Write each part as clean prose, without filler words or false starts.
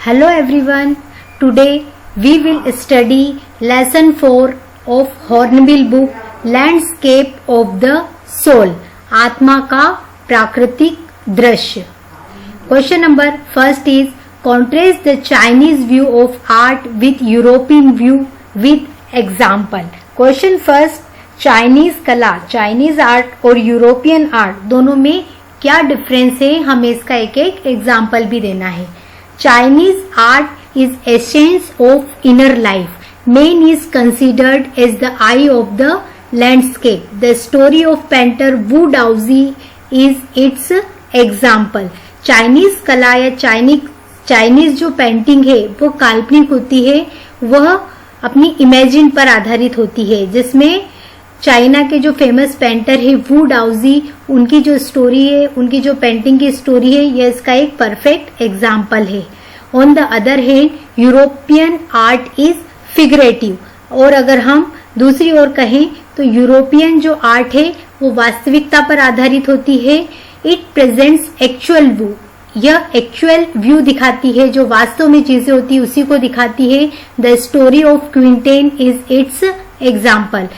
Hello everyone. Today we will study lesson 4 of Hornbill book Landscape of the Soul. आत्मा का प्राकृतिक दृश्य. Question number first is contrast the Chinese view of art with European view with example. Question first, Chinese कला, Chinese art और European art दोनों में क्या difference है, हमें इसका एक एक एग्जाम्पल भी देना है. Chinese art is essence of inner life. Man is considered as the eye of the landscape. The story of painter Wu Daozi is its example. Chinese कला या चाइनीज जो पेंटिंग है वो काल्पनिक होती है, वह अपनी इमेजिन पर आधारित होती है, जिसमें चाइना के जो फेमस पेंटर है वू डाउजी, उनकी जो स्टोरी है, उनकी जो पेंटिंग की स्टोरी है, यह इसका एक परफेक्ट एग्जाम्पल है. On the other hand European art is figurative. और अगर हम दूसरी ओर कहें तो यूरोपियन जो आर्ट है वो वास्तविकता पर आधारित होती है. It presents actual view. यह एक्चुअल व्यू दिखाती है, जो वास्तव में चीजें होती है उसी को दिखाती है. The story of Quentin is its example.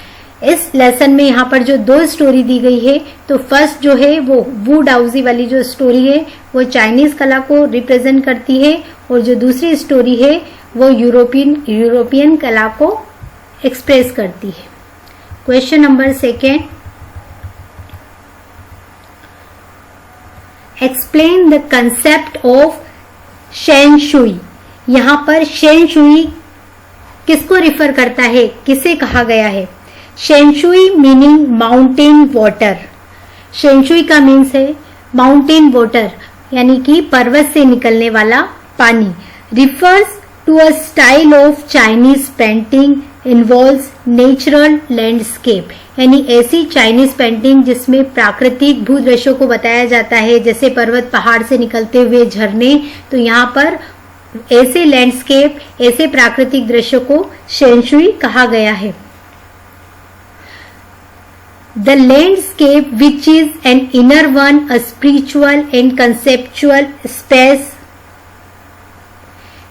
इस लेसन में यहाँ पर जो दो स्टोरी दी गई है, तो फर्स्ट जो है वो वू डाउजी वाली जो स्टोरी है वो चाइनीज कला को रिप्रेजेंट करती है, और जो दूसरी स्टोरी है वो यूरोपियन कला को एक्सप्रेस करती है. Question number second, explain the concept of Shane Shuey. यहाँ पर शेन शुई किसको रिफर करता है, किसे कहा गया है? शेंशुई मीनिंग माउंटेन वाटर. शेंशुई का मीन्स है माउंटेन वाटर, यानी कि पर्वत से निकलने वाला पानी. Refers to a style of Chinese painting involves natural landscape. यानी ऐसी चाइनीज पेंटिंग जिसमें प्राकृतिक भूदृश्यों को बताया जाता है, जैसे पर्वत पहाड़ से निकलते हुए झरने. तो यहाँ पर ऐसे लैंडस्केप, ऐसे प्राकृतिक दृश्यों को शेंशुई कहा गया है. The landscape, which is an inner one, a spiritual and conceptual space,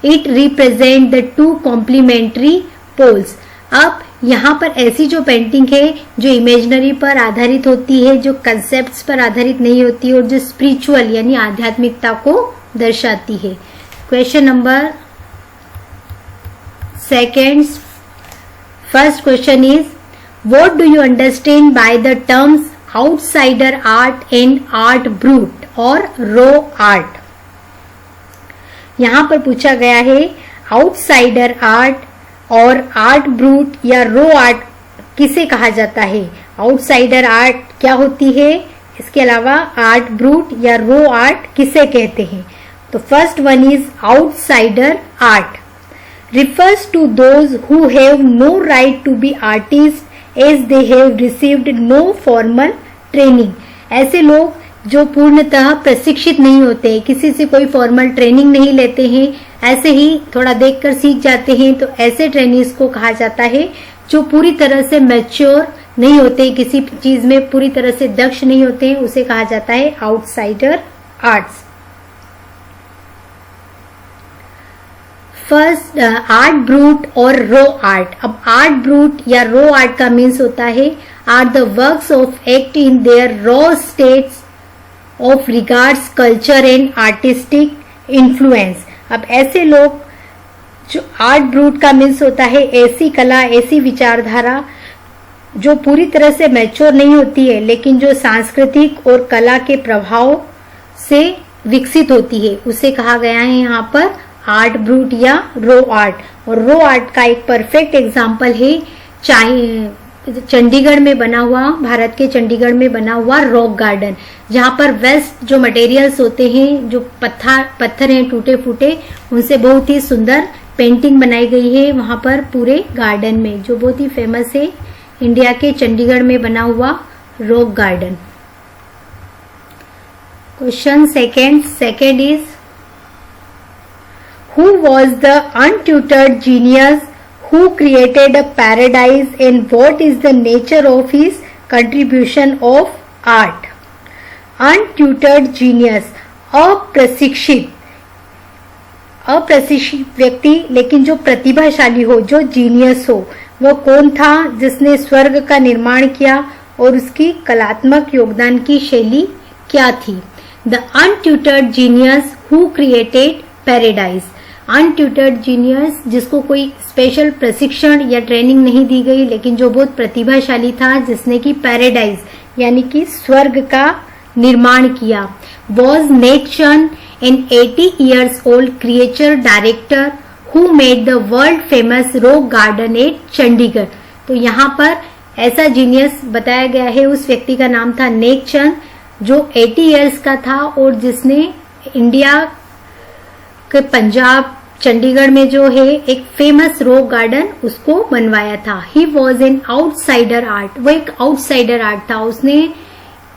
it represent the two complementary poles. अब यहाँ पर ऐसी जो पेंटिंग है जो इमेजिनरी पर आधारित होती है, जो कंसेप्ट्स पर आधारित नहीं होती, और जो स्पिरिचुअल यानी आध्यात्मिकता को दर्शाती है. Question number second, first question is what do you understand by the terms outsider art and art brut or raw art? यहाँ पर पूछा गया है आउटसाइडर आर्ट और आर्ट ब्रूट या रो आर्ट किसे कहा जाता है. आउटसाइडर आर्ट क्या होती है, इसके अलावा आर्ट ब्रूट या रो आर्ट किसे कहते हैं? तो first one is outsider art. refers to those who have no right to be artists as they have received no formal training. ऐसे लोग जो पूर्णतः प्रशिक्षित नहीं होते, किसी से कोई फॉर्मल ट्रेनिंग नहीं लेते हैं, ऐसे ही थोड़ा देखकर सीख जाते हैं, तो ऐसे ट्रेनिंग्स को कहा जाता है. जो पूरी तरह से मैच्योर नहीं होते, किसी चीज में पूरी तरह से दक्ष नहीं होते हैं, उसे कहा जाता है outsider arts. First art brut और रो आर्ट. अब आर्ट ब्रूट या रो आर्ट का मीन्स होता है are the works of act in their raw states of regards culture and artistic influence. अब ऐसे लोग, जो आर्ट ब्रूट का मीन्स होता है ऐसी कला, ऐसी विचारधारा जो पूरी तरह से मैच्योर नहीं होती है, लेकिन जो सांस्कृतिक और कला के प्रभाव से विकसित होती है, उसे कहा गया है यहाँ पर आर्ट ब्रूट या रो आर्ट. और रो आर्ट का एक परफेक्ट एग्जाम्पल है चंडीगढ़ में बना हुआ, भारत के चंडीगढ़ में बना हुआ रॉक गार्डन, जहाँ पर वेस्ट जो मटेरियल्स होते हैं, जो पत्थर हैं टूटे फूटे, उनसे बहुत ही सुंदर पेंटिंग बनाई गई है वहां पर पूरे गार्डन में, जो बहुत ही फेमस है, इंडिया के चंडीगढ़ में बना हुआ rock garden. Question second is who was the untutored genius who created a paradise and what is the nature of his contribution of art? Untutored genius, अप्रशिक्षित अप्रशिक्षित व्यक्ति लेकिन जो प्रतिभाशाली हो, जो जीनियस हो, वह कौन था जिसने स्वर्ग का निर्माण किया और उसकी कलात्मक योगदान की शैली क्या थी? The untutored genius who created paradise. Untutored genius जिसको कोई स्पेशल प्रशिक्षण या ट्रेनिंग नहीं दी गई लेकिन जो बहुत प्रतिभाशाली था, जिसने की पैराडाइज यानी कि स्वर्ग का निर्माण किया। Was neck Chand an 80 years old creature director who made the world famous rock garden at Chandigarh. तो यहाँ पर ऐसा जीनियस बताया गया है, उस व्यक्ति का नाम था नेक चंद जो 80 इयर्स का था और जिसने इंडिया के पंजाब चंडीगढ़ में जो है एक फेमस रॉक गार्डन उसको बनवाया था। He was an outsider art. वो एक आउटसाइडर आर्ट था, उसने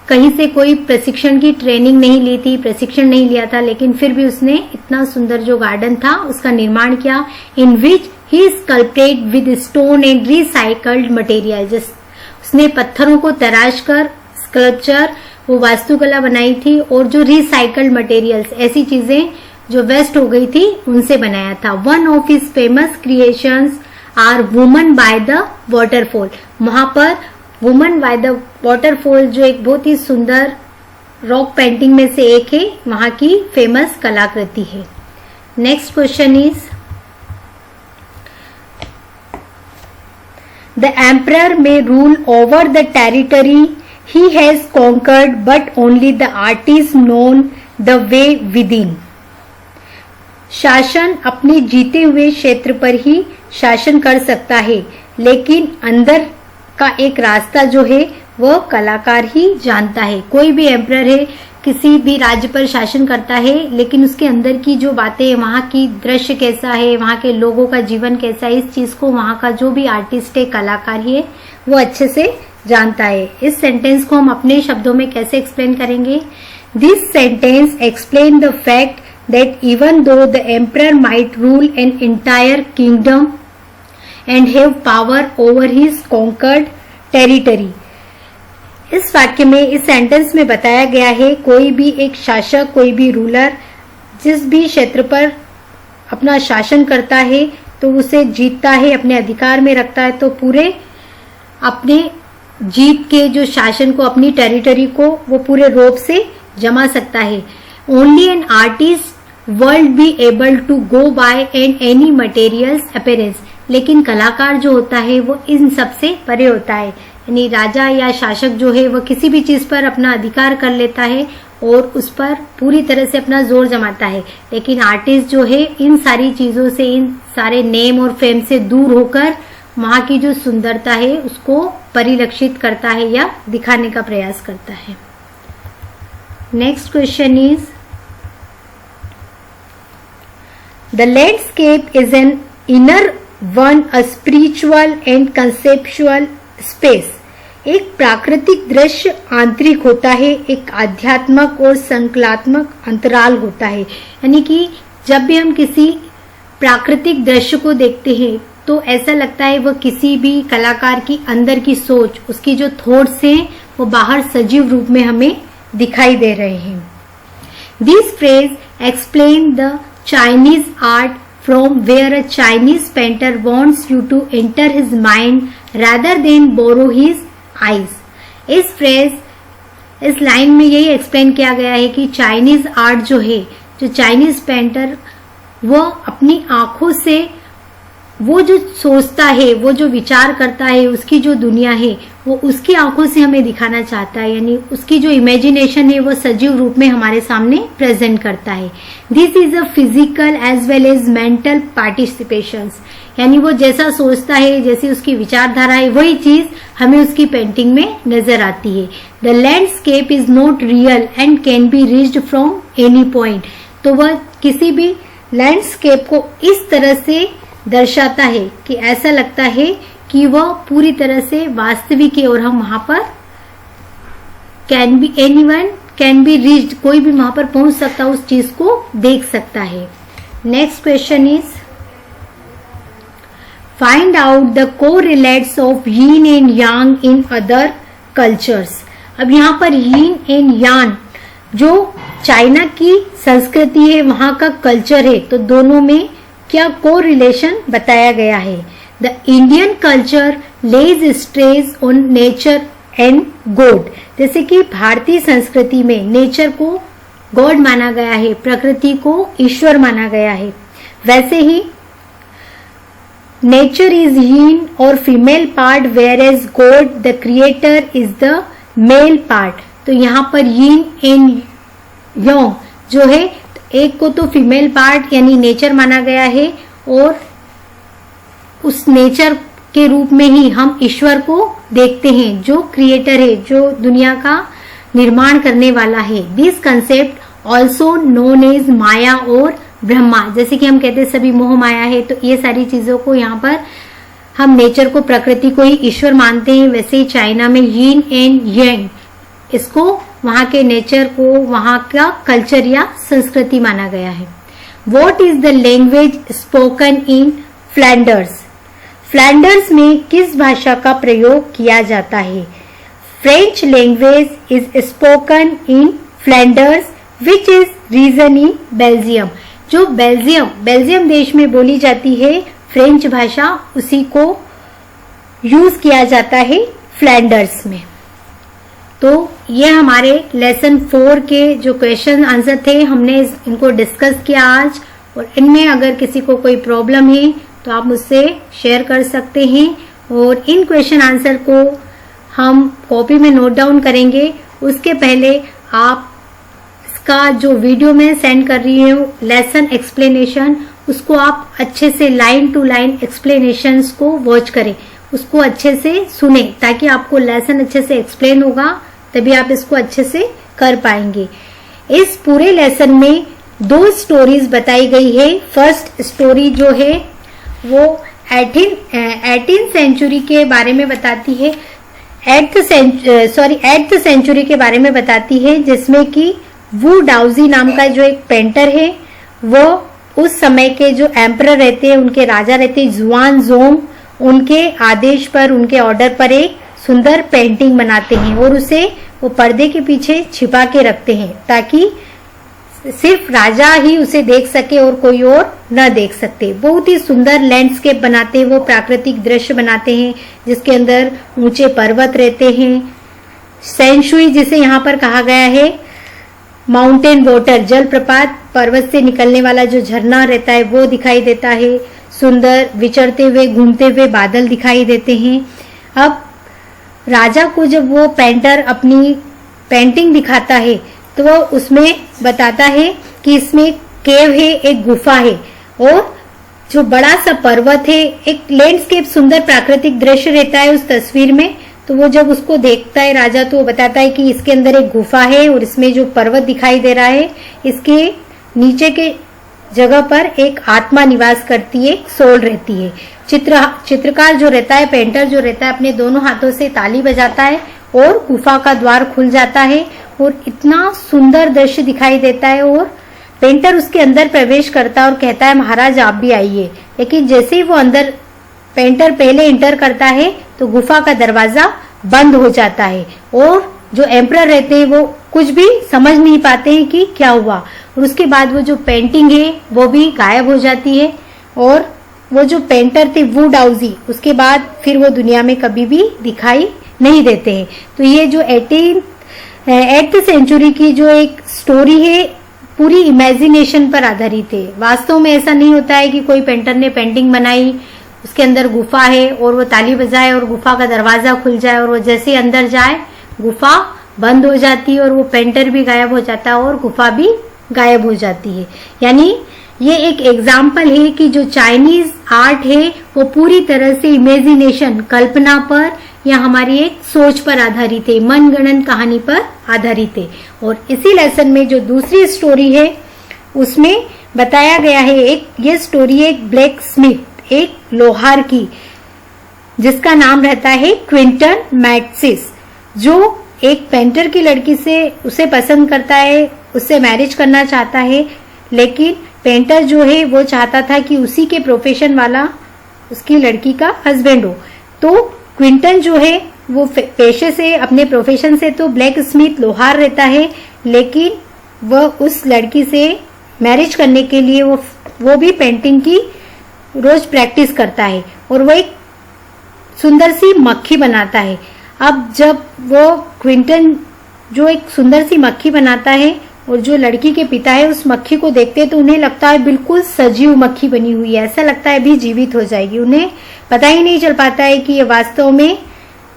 कहीं से कोई प्रशिक्षण की ट्रेनिंग नहीं ली थी, प्रशिक्षण नहीं लिया था, लेकिन फिर भी उसने इतना सुंदर जो गार्डन था उसका निर्माण किया। In which he sculpted with stone and recycled material. उसने पत्थरों को तराश कर स्कल्पचर वो वास्तुकला बनाई थी और जो रिसाइकल्ड मटेरियल्स ऐसी चीजें जो वेस्ट हो गई थी उनसे बनाया था। One of his famous creations are woman by the waterfall. वहां पर वुमन बाय द वाटरफॉल जो एक बहुत ही सुंदर रॉक पेंटिंग में से एक है, वहां की फेमस कलाकृति है। Next question is the emperor may rule over the territory he has conquered but only the artist known the way within. शासन अपने जीते हुए क्षेत्र पर ही शासन कर सकता है, लेकिन अंदर का एक रास्ता जो है वह कलाकार ही जानता है। कोई भी एम्परर है, किसी भी राज्य पर शासन करता है, लेकिन उसके अंदर की जो बातें हैं, वहां की दृश्य कैसा है, वहां के लोगों का जीवन कैसा है, इस चीज को वहां का जो भी आर्टिस्ट है, कलाकार ही है, वो अच्छे से जानता है। इस सेंटेंस को हम अपने शब्दों में कैसे एक्सप्लेन करेंगे? This sentence explain the fact that even though the emperor might rule an entire kingdom and have power over his conquered territory। इस वाक्य में, इस सेंटेंस में बताया गया है कोई भी एक शासक, कोई भी रूलर जिस भी क्षेत्र पर अपना शासन करता है तो उसे जीतता है, अपने अधिकार में रखता है, तो पूरे अपने जीत के जो शासन को, अपनी टेरिटरी को वो पूरे रोप से जमा सकता है। Only an artist would be able to go by and any materials appearance. लेकिन कलाकार जो होता है वो इन सब से परे होता है, यानी राजा या शासक जो है वो किसी भी चीज पर अपना अधिकार कर लेता है और उस पर पूरी तरह से अपना जोर जमाता है, लेकिन आर्टिस्ट जो है इन सारी चीजों से, इन सारे नेम और फेम से दूर होकर वहां की जो सुंदरता है उसको परिलक्षित करता है या दिखाने का प्रयास करता है। Next question is The landscape is an inner one, a spiritual and conceptual space। एक प्राकृतिक दृश्य आंतरिक होता है, एक आध्यात्मक और संकलात्मक अंतराल होता है। यानी कि जब भी हम किसी प्राकृतिक दृश्य को देखते हैं तो ऐसा लगता है वह किसी भी कलाकार की अंदर की सोच, उसकी जो थॉट्स हैं वो बाहर सजीव रूप में हमें दिखाई दे रहे हैं। This phrase explain the Chinese art from where a Chinese painter wants you to enter his mind rather than borrow his eyes। इस फ्रेज, इस लाइन में यही एक्सप्लेन किया गया है कि चाइनीज आर्ट जो है, जो चाइनीज पेंटर वो अपनी आंखों से वो जो सोचता है, वो जो विचार करता है, उसकी जो दुनिया है वो उसकी आंखों से हमें दिखाना चाहता है, यानी उसकी जो इमेजिनेशन है वो सजीव रूप में हमारे सामने प्रेजेंट करता है। This is a physical as well as mental participation. यानी वो जैसा सोचता है, जैसी उसकी विचारधारा है, वही चीज हमें उसकी पेंटिंग में नजर आती है। The landscape is not real and can be reached from any point. तो वह किसी भी लैंडस्केप को इस तरह से दर्शाता है कि ऐसा लगता है कि वह पूरी तरह से वास्तविक है और हम वहां पर can be anyone can be reached, कोई भी वहां पर पहुंच सकता, उस चीज को देख सकता है। Next question is find out the correlates of yin and yang in other cultures. अब यहाँ पर यीन एंड यांग जो चाइना की संस्कृति है, वहां का कल्चर है, तो दोनों में क्या को रिलेशन बताया गया है। The Indian culture lays stress on nature and God, जैसे कि भारतीय संस्कृति में नेचर को गॉड माना गया है, प्रकृति को ईश्वर माना गया है। वैसे ही नेचर इज यीन और female part, whereas God the creator is the male part. तो यहाँ पर यीन एंड योंग जो है, एक को तो फीमेल पार्ट यानी नेचर माना गया है, और उस नेचर के रूप में ही हम ईश्वर को देखते हैं, जो क्रिएटर है, जो दुनिया का निर्माण करने वाला है। This concept also known as maya और ब्रह्मा, जैसे कि हम कहते हैं सभी मोह माया है, तो ये सारी चीजों को यहाँ पर हम नेचर को, प्रकृति को ही ईश्वर मानते हैं। वैसे ही चाइना में यीन एंड यांग, इसको वहां के नेचर को, वहां का कल्चर या संस्कृति माना गया है। What is the language spoken in Flanders, Flanders में किस भाषा का प्रयोग किया जाता है। French language is spoken in Flanders which is region in Belgium, जो बेल्जियम देश में बोली जाती है फ्रेंच भाषा, उसी को यूज किया जाता है फ्लैंडर्स में। तो ये हमारे लेसन 4 के जो क्वेश्चन आंसर थे, हमने इनको डिस्कस किया आज, और इनमें अगर किसी को कोई प्रॉब्लम है तो आप मुझसे शेयर कर सकते हैं, और इन क्वेश्चन आंसर को हम कॉपी में नोट डाउन करेंगे। उसके पहले आप का जो वीडियो मैं सेंड कर रही हूँ लेसन एक्सप्लेनेशन, उसको आप अच्छे से लाइन टू लाइन एक्सप्लेनेशंस को वॉच करें, उसको अच्छे से सुने, ताकि आपको लेसन अच्छे से एक्सप्लेन होगा, तभी आप इसको अच्छे से कर पाएंगे। इस पूरे लेसन में 2 स्टोरीज बताई गई है। फर्स्ट स्टोरी जो है वो 18th सेंचुरी के बारे में बताती है, 8th सेंचुरी के बारे में बताती है, जिसमें कि वू डाउजी नाम का जो एक पेंटर है, वो उस समय के जो एम्परर रहते हैं, उनके राजा रहते हैं जुआन जोंग, उनके आदेश पर, उनके ऑर्डर पर एक सुंदर पेंटिंग बनाते हैं, और उसे वो पर्दे के पीछे छिपा के रखते हैं, ताकि सिर्फ राजा ही उसे देख सके और कोई और न देख सकते। बहुत ही सुंदर लैंडस्केप बनाते हैं, वो प्राकृतिक दृश्य बनाते हैं, जिसके अंदर ऊंचे पर्वत रहते हैं। सेंशुई जिसे यहाँ पर कहा गया है, माउंटेन वाटर, जलप्रपात, पर्वत से निकलने वाला जो झरना रहता है वो दिखाई देता है। सुंदर विचरते हुए, घूमते हुए बादल दिखाई देते हैं। अब राजा को जब वो पेंटर अपनी पेंटिंग दिखाता है, तो वो उसमें बताता है कि इसमें केव है, एक गुफा है, और जो बड़ा सा पर्वत है, एक लैंडस्केप, सुंदर प्राकृतिक दृश्य रहता है उस तस्वीर में। तो वो जब उसको देखता है राजा, तो वो बताता है कि इसके अंदर एक गुफा है, और इसमें जो पर्वत दिखाई दे रहा है, इसके नीचे के जगह पर एक आत्मा निवास करती है, सोल रहती है। चित्रकार जो रहता है, पेंटर जो रहता है, अपने दोनों हाथों से ताली बजाता है और गुफा का द्वार खुल जाता है, और इतना सुंदर दृश्य दिखाई देता है। और पेंटर उसके अंदर प्रवेश करता है और कहता है, महाराज आप भी आइए। लेकिन जैसे ही वो अंदर, पेंटर पहले इंटर करता है, तो गुफा का दरवाजा बंद हो जाता है, और जो एम्परर रहते हैं वो कुछ भी समझ नहीं पाते हैं कि क्या हुआ। और उसके बाद वो जो पेंटिंग है वो भी गायब हो जाती है, और वो जो पेंटर थे वू डाउजी, उसके बाद फिर वो दुनिया में कभी भी दिखाई नहीं देते हैं। तो ये जो 8th सेंचुरी की जो एक स्टोरी है, पूरी इमेजिनेशन पर आधारित है। वास्तव में ऐसा नहीं होता है कि कोई पेंटर ने पेंटिंग बनाई, उसके अंदर गुफा है और वो ताली बजाए और गुफा का दरवाजा खुल जाए, और वो जैसे अंदर जाए गुफा बंद हो जाती है, और वो पेंटर भी गायब हो जाता है और गुफा भी गायब हो जाती है। यानी ये एक एग्जाम्पल है कि जो चाइनीज आर्ट है वो पूरी तरह से इमेजिनेशन, कल्पना पर या हमारी एक सोच पर आधारित है, मनगणन कहानी पर आधारित है। और इसी लेसन में जो दूसरी स्टोरी है उसमें बताया गया है, ये स्टोरी एक ब्लैक स्मिथ, एक लोहार की, जिसका नाम रहता है क्विंटन मैक्सिस, जो एक पेंटर की लड़की से उसे पसंद करता है, उससे मैरिज करना चाहता है। लेकिन पेंटर जो है वो चाहता था कि उसी के प्रोफेशन वाला उसकी लड़की का हस्बैंड हो। तो क्विंटन जो है वो पेशे से, अपने प्रोफेशन से तो ब्लैक स्मिथ, लोहार रहता है, लेकिन वह उस लड़की से मैरिज करने के लिए वो भी पेंटिंग की रोज प्रैक्टिस करता है और वो एक सुंदर सी मक्खी बनाता है। अब जब वो क्विंटन जो एक सुंदर सी मक्खी बनाता है और जो लड़की के पिता है उस मक्खी को देखते हैं तो उन्हें लगता है बिल्कुल सजीव मक्खी बनी हुई है, ऐसा लगता है अभी जीवित हो जाएगी। उन्हें पता ही नहीं चल पाता है कि ये वास्तव में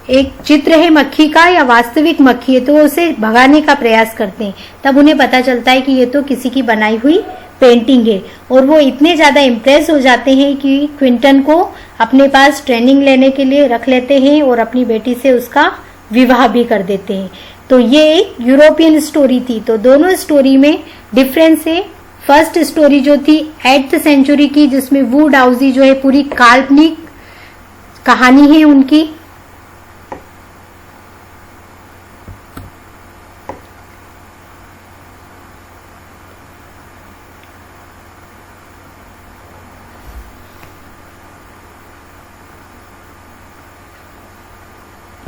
एक चित्र है मक्खी का या वास्तविक मक्खी है, तो वो उसे भगाने का प्रयास करते हैं। तब उन्हें पता चलता है कि ये तो किसी की बनाई हुई पेंटिंग है और वो इतने ज्यादा इम्प्रेस हो जाते हैं कि क्विंटन को अपने पास ट्रेनिंग लेने के लिए रख लेते हैं और अपनी बेटी से उसका विवाह भी कर देते हैं। तो ये एक यूरोपियन स्टोरी थी। तो दोनों स्टोरी में डिफरेंस है। फर्स्ट स्टोरी जो थी 8th सेंचुरी की, जिसमें वुड हाउसी जो है पूरी काल्पनिक कहानी है उनकी,